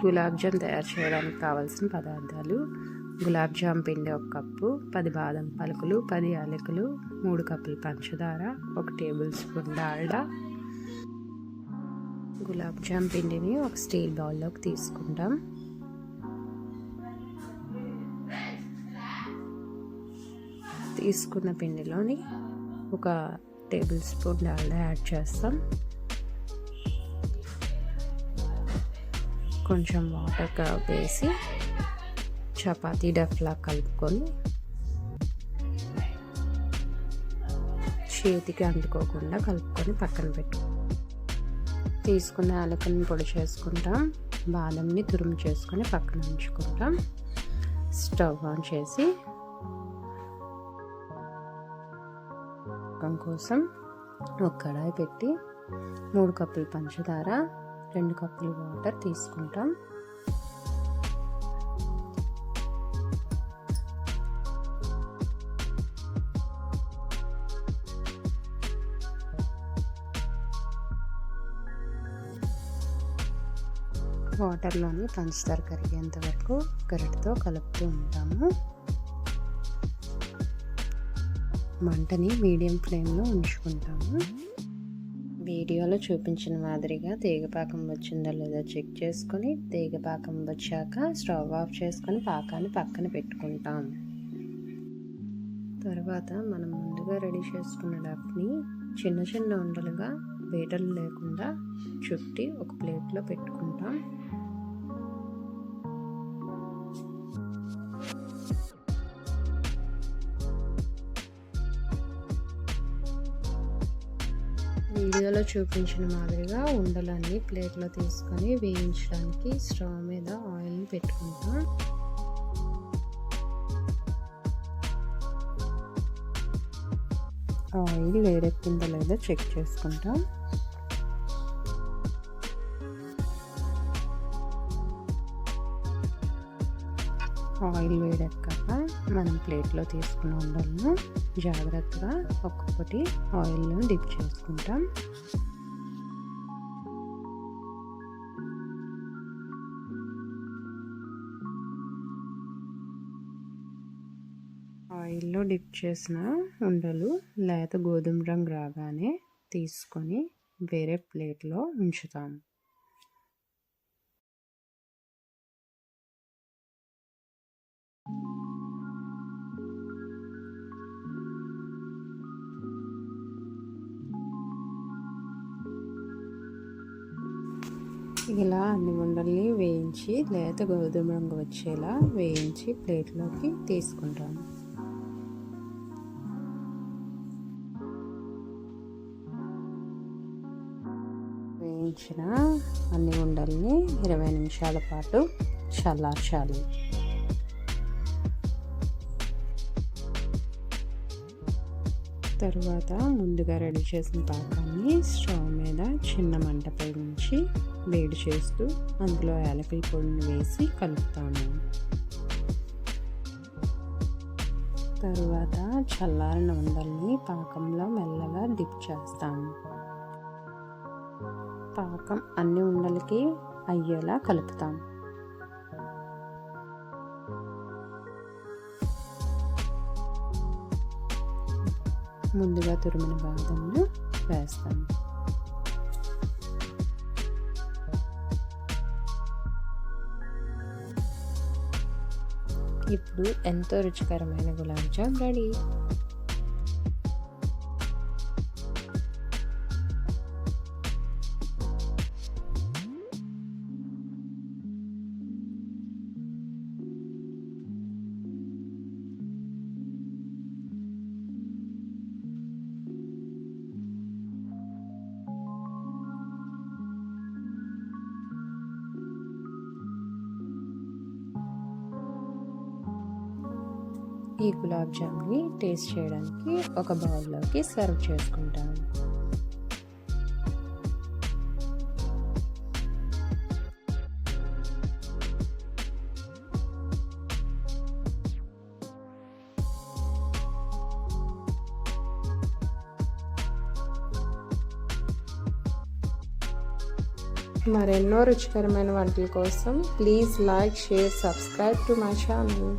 గులాబ్ జామ్ తయారు చేయడానికి కావాల్సిన పదార్థాలు: గులాబ్ జామ్ పిండి 1 కప్పు, 10 బాదం పలుకులు, 10 యాలకులు, 3 కప్పులు పంచదార, 1 టేబుల్ స్పూన్ డాల్డా. గులాబ్ జామ్ పిండిని ఒక స్టీల్ బౌల్లోకి తీసుకుంటాం. తీసుకున్న పిండిలోని 1 టేబుల్ స్పూన్ డాల్డా యాడ్ చేస్తాం. కొంచెం వాటర్ వేసి చపాతీ డఫ్లా కలుపుకొని చేతికి అంటుకోకుండా కలుపుకొని పక్కన పెట్టు. తీసుకున్న యాలకులను పొడి చేసుకుంటాం. బాదంని తురుము చేసుకొని పక్కన ఉంచుకుంటాం. స్టవ్ ఆన్ చేసి కోసం ఒక కడాయి పెట్టి 3 కప్పులు పంచదార, 2 కప్పులు వాటర్ తీసుకుంటాం. వాటర్లోని పంచదార కరిగేంత వరకు గరిటెతో కలుపుతూ ఉంటాము. మంటని మీడియం ఫ్లేమ్లో ఉంచుకుంటాము. వీడియోలో చూపించిన మాదిరిగా తీగపాకం వచ్చిందో లేదో చెక్ చేసుకొని, తీగపాకం వచ్చాక స్టవ్ ఆఫ్ చేసుకొని పాకాన్ని పక్కన పెట్టుకుంటాం. తర్వాత మనం ముందుగా రెడీ చేసుకున్న డఫ్ని చిన్న చిన్న ఉండలుగా బీటలు లేకుండా చుట్టి ఒక ప్లేట్లో పెట్టుకుంటాం. వీడియోలో చూపించిన మాదిరిగా ఉండలన్నీ ప్లేట్లో తీసుకొని వేయించడానికి స్టవ్ మీద ఆయిల్ని పెట్టుకుంటాం. ఆయిల్ వేడెక్కిందో లేదో చెక్ చేసుకుంటాం. ఆయిల్ వేడెక్కాక మనం ప్లేట్లో తీసుకున్న ఉండలను జాగ్రత్తగా ఒక్కొక్కటి ఆయిల్లో డిప్ చేసుకుంటాం. ఆయిల్లో డిప్ చేసిన ఉండలు లేత గోధుమ రంగు రాగానే తీసుకొని వేరే ప్లేట్లో ఉంచుతాం. ఇలా అన్ని ఉండల్ని వేయించి లేత గోధుమ రంగు వచ్చేలా వేయించి ప్లేట్లోకి తీసుకుంటాము. వేయించిన అన్ని ఉండల్ని 20 నిమిషాల పాటు చల్లార్చాలి. తరువాత ముందుగా రెడీ చేసిన పాకాన్ని స్టవ్ మీద చిన్న మంటపై ఉంచి వేడి చేస్తూ అందులో యాలకుల పొడిని వేసి కలుపుతాము. తరువాత చల్లారిన ఉండల్ని పాకంలో మెల్లగా డిప్ చేస్తాము. పాకం అన్ని ఉండలకి అయ్యేలా కలుపుతాం. ముందుగా తురిమిన బాదంను వేస్తాము. ఇప్పుడు ఎంతో రుచికరమైన గులాబ్ జామ్ రెడీ. ఈ గులాబ్ జామ్ని టేస్ట్ చేయడానికి ఒక బౌల్లోకి సర్వ్ చేసుకుంటాము. మరెన్నో రుచికరమైన వంటల కోసం please like, share, subscribe to my channel.